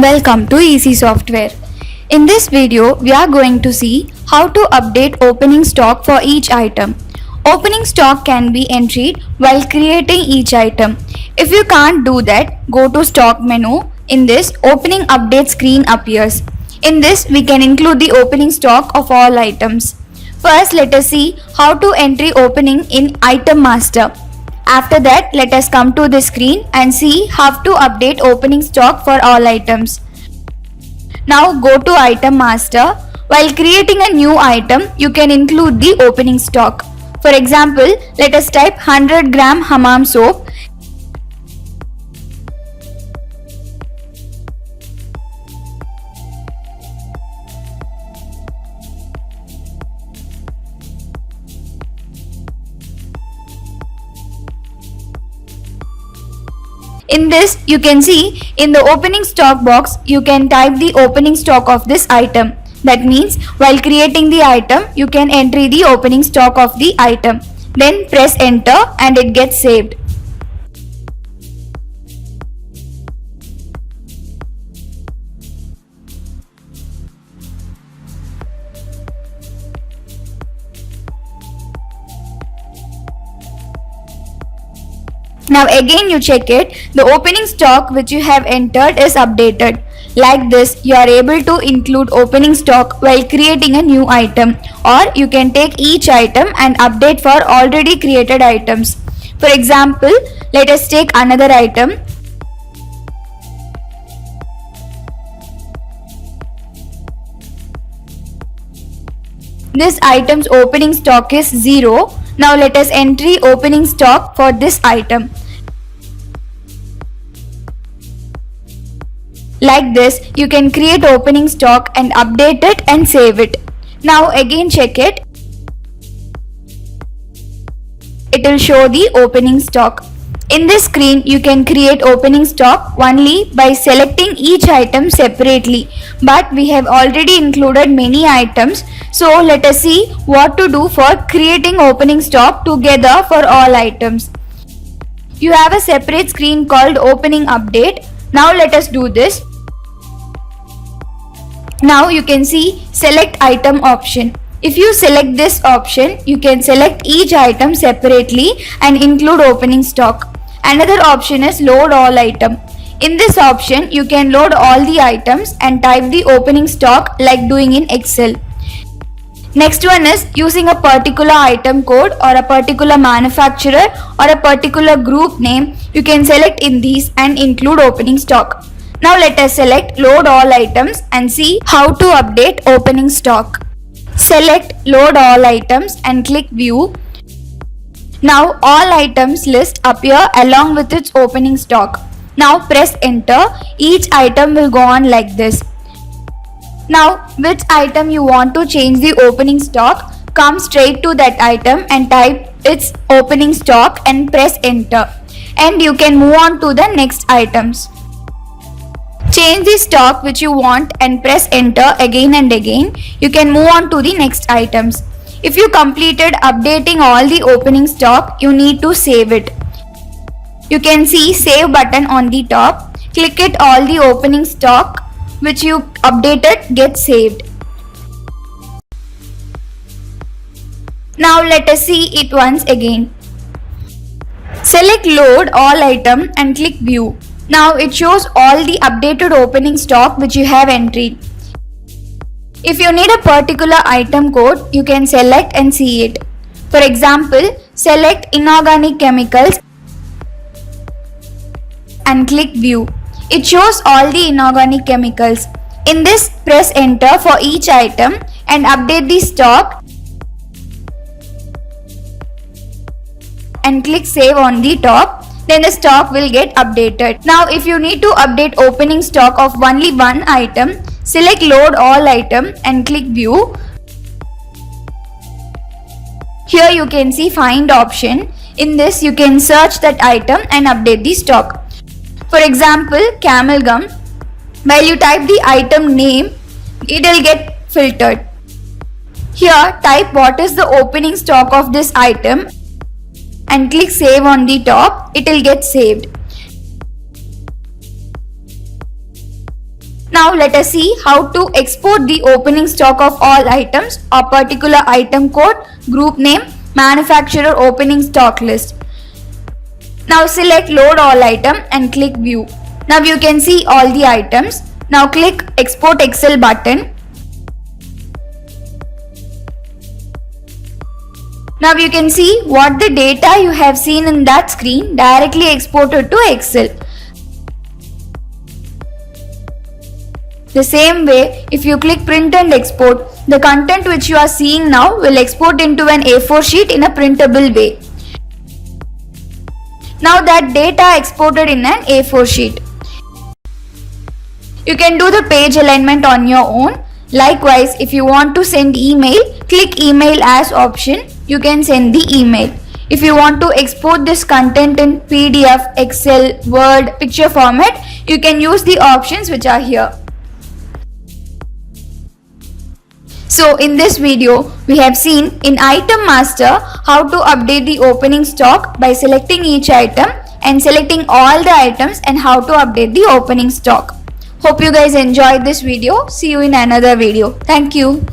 Welcome to Easy Software. In this video, we are going to see how to update opening stock for each item. Opening stock can be entered while creating each item. If you can't do that, go to Stock menu. In this, Opening Update screen appears. In this, we can include the opening stock of all items. First, let us see how to enter opening in Item Master. After that, let us come to the screen and see how to update opening stock for all items. Now go to Item Master. While creating a new item, you can include the opening stock. For example, let us type 100 gram hammam soap. In this, you can see in the opening stock box, you can type the opening stock of this item. That means while creating the item, you can enter the opening stock of the item. Then press enter and it gets saved. Now again you check it, the opening stock which you have entered is updated. Like this, you are able to include opening stock while creating a new item, or you can take each item and update for already created items. For example, let us take another item. This item's opening stock is 0. Now let us enter opening stock for this item. Like this, you can create opening stock and update it and save it. Now again check it. It will show the opening stock. In this screen, you can create opening stock only by selecting each item separately. But we have already included many items. So let us see what to do for creating opening stock together for all items. You have a separate screen called Opening Update. Now let us do this. Now you can see Select Item option. If you select this option, you can select each item separately and include opening stock. Another option is Load All Item. In this option, you can load all the items and type the opening stock like doing in Excel. Next one is using a particular item code or a particular manufacturer or a particular group name. You can select in these and include opening stock. Now let us select Load All Items and see how to update opening stock. Select Load All Items and click View. Now all items list appear along with its opening stock. Now press enter. Each item will go on like this. Now which item you want to change the opening stock, come straight to that item and type its opening stock and press enter. And you can move on to the next items. Change the stock which you want and press enter again and again. You can move on to the next items. If you completed updating all the opening stock, you need to save it. You can see Save button on the top. Click it, all the opening stock which you updated gets saved. Now let us see it once again. Select Load All Item and click View. Now it shows all the updated opening stock which you have entered. If you need a particular item code, you can select and see it. For example, select Inorganic Chemicals and click View. It shows all the inorganic chemicals. In this, press enter for each item and update the stock and click Save on the top. Then the stock will get updated. Now if you need to update opening stock of only one item, select Load All Item and click View. Here you can see Find option. In this you can search that item and update the stock. For example, camel gum. While you type the item name, it will get filtered. Here type what is the opening stock of this item and click Save on the top. It will get saved. Now let us see how to export the opening stock of all items or particular item code, group name, manufacturer opening stock list. Now select load all item and click view. Now you can see all the items. Now click export Excel button. Now you can see what the data you have seen in that screen directly exported to Excel. The same way, if you click print and export, the content which you are seeing now will export into an A4 sheet in a printable way. Now that data exported in an A4 sheet. You can do the page alignment on your own. Likewise, if you want to send email, click email as option. You can send the email. If you want to export this content in PDF, Excel, Word, picture format, you can use the options which are here. So in this video, we have seen in Item Master how to update the opening stock by selecting each item and selecting all the items and how to update the opening stock. Hope you guys enjoyed this video. See you in another video. Thank you.